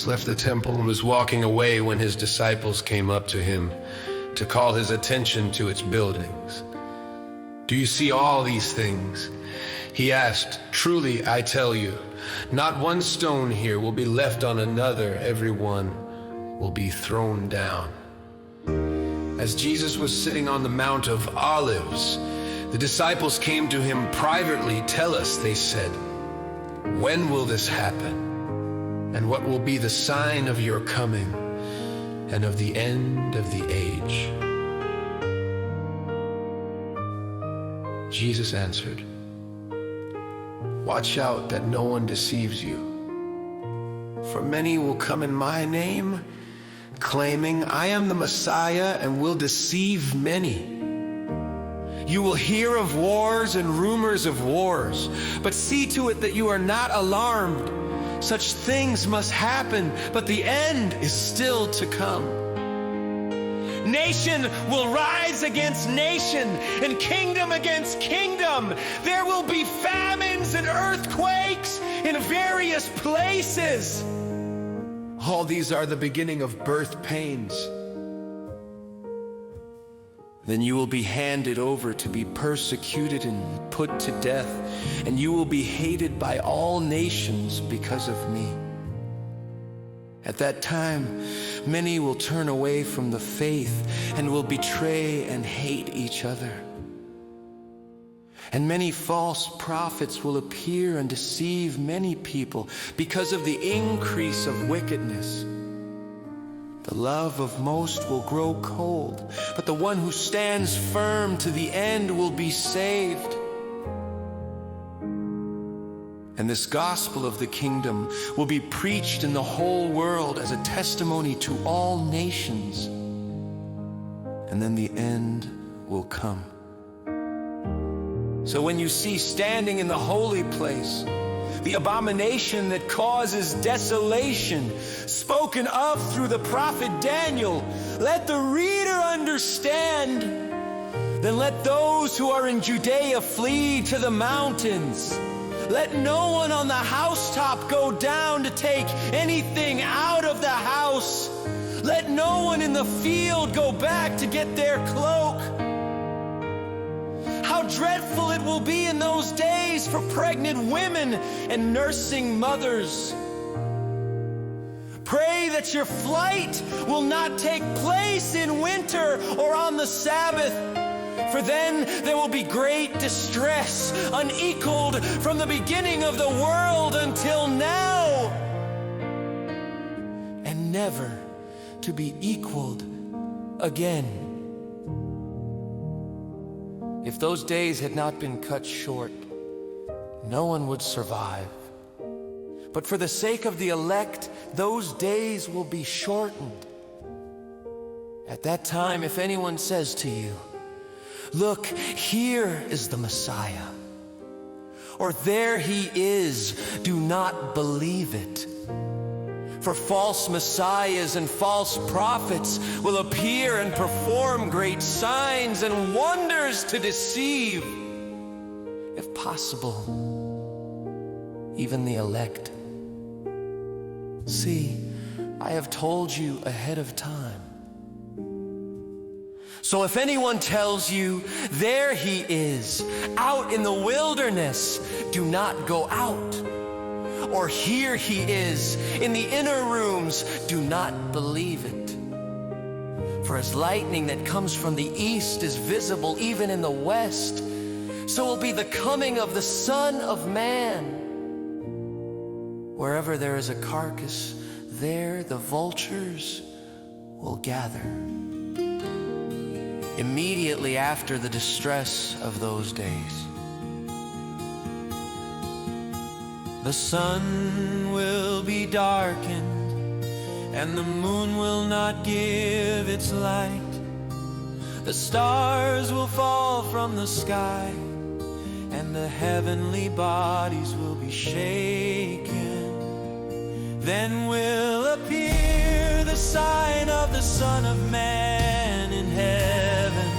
Jesus left the temple and was walking away when his disciples came up to him to call his attention to its buildings. "Do you see all these things?" he asked. "Truly, I tell you, not one stone here will be left on another. Every one will be thrown down." As Jesus was sitting on the Mount of Olives, the disciples came to him privately. "Tell us," they said, "when will this happen? And what will be the sign of your coming and of the end of the age?" Jesus answered, "Watch out that no one deceives you. For many will come in my name, claiming, 'I am the Messiah,' and will deceive many. You will hear of wars and rumors of wars, but see to it that you are not alarmed. Such things must happen, but the end is still to come. Nation will rise against nation, and kingdom against kingdom. There will be famines and earthquakes in various places. All these are the beginning of birth pains. Then you will be handed over to be persecuted and put to death, and you will be hated by all nations because of me. At that time, many will turn away from the faith and will betray and hate each other. And many false prophets will appear and deceive many people because of the increase of wickedness. The love of most will grow cold, but the one who stands firm to the end will be saved. And this gospel of the kingdom will be preached in the whole world as a testimony to all nations. And then the end will come. So when you see standing in the holy place the abomination that causes desolation, spoken of through the prophet Daniel, let the reader understand. Then let those who are in Judea flee to the mountains. Let no one on the housetop go down to take anything out of the house. Let no one in the field go back to get their cloak. How dreadful it will be in those days for pregnant women and nursing mothers. Pray that your flight will not take place in winter or on the Sabbath, for then there will be great distress, unequaled from the beginning of the world until now, and never to be equaled again. If those days had not been cut short, no one would survive. But for the sake of the elect, those days will be shortened. At that time, if anyone says to you, "Look, here is the Messiah," or "There he is," do not believe it. For false messiahs and false prophets will appear and perform great signs and wonders to deceive, if possible, even the elect. See, I have told you ahead of time. So if anyone tells you, "There he is, out in the wilderness," do not go out. Or "Here he is, in the inner rooms," do not believe it. For as lightning that comes from the east is visible even in the west, so will be the coming of the Son of Man. Wherever there is a carcass, there the vultures will gather. Immediately after the distress of those days, the sun will be darkened, and the moon will not give its light. The stars will fall from the sky, and the heavenly bodies will be shaken. Then will appear the sign of the Son of Man in heaven.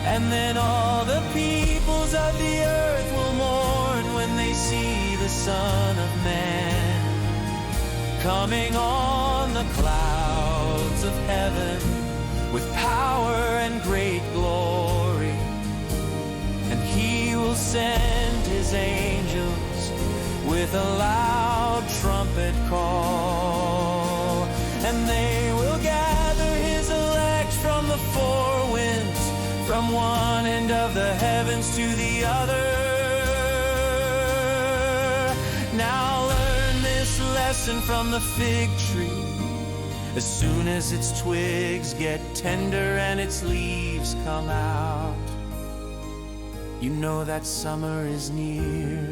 And then all the peoples of the earth will mourn when they see the Son of Man coming on the clouds of heaven with power and great glory. And he will send his angels with a loud trumpet call, and they will gather his elect from the four winds, from one end of the heavens to the other. Now learn this lesson from the fig tree. As soon as its twigs get tender and its leaves come out, you know that summer is near.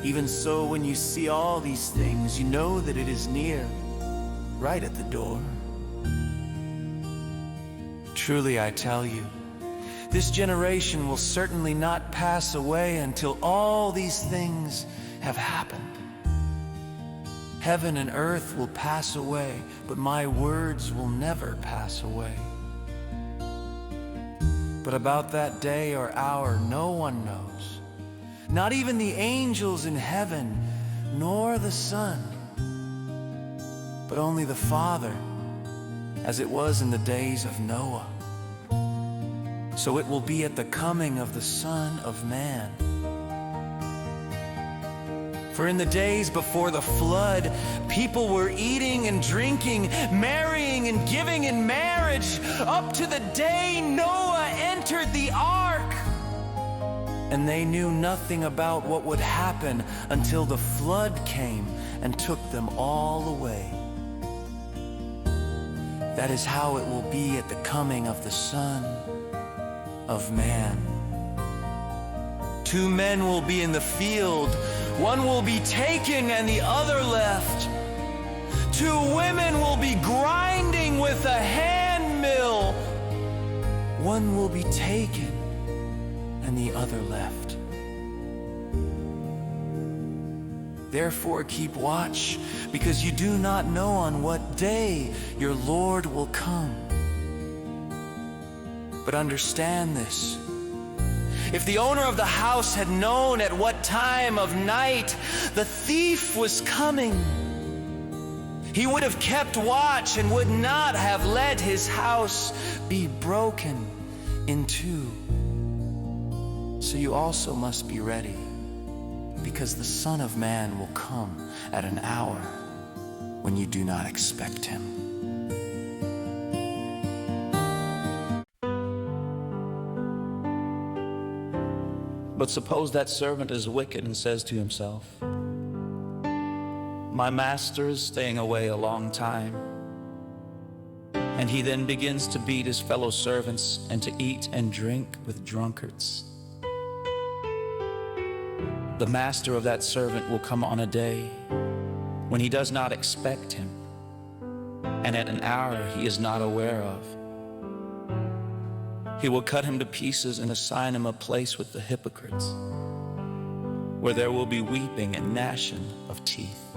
Even so, when you see all these things, you know that it is near, right at the door. Truly, I tell you, this generation will certainly not pass away until all these things have happened. Heaven and earth will pass away, but my words will never pass away. But about that day or hour, no one knows, not even the angels in heaven, nor the Son, but only the Father, as it was in the days of Noah. So it will be at the coming of the Son of Man. For in the days before the flood, people were eating and drinking, marrying and giving in marriage, up to the day Noah entered the ark. And they knew nothing about what would happen until the flood came and took them all away. That is how it will be at the coming of the Son of Man. Two men will be in the field, one will be taken and the other left. Two women will be grinding with a hand mill, one will be taken and the other left. Therefore keep watch, because you do not know on what day your Lord will come. But understand this: if the owner of the house had known at what time of night the thief was coming, he would have kept watch and would not have let his house be broken in two. So you also must be ready, because the Son of Man will come at an hour when you do not expect him. But suppose that servant is wicked and says to himself, "My master is staying away a long time." And he then begins to beat his fellow servants and to eat and drink with drunkards. The master of that servant will come on a day when he does not expect him, and at an hour he is not aware of. He will cut him to pieces and assign him a place with the hypocrites, where there will be weeping and gnashing of teeth.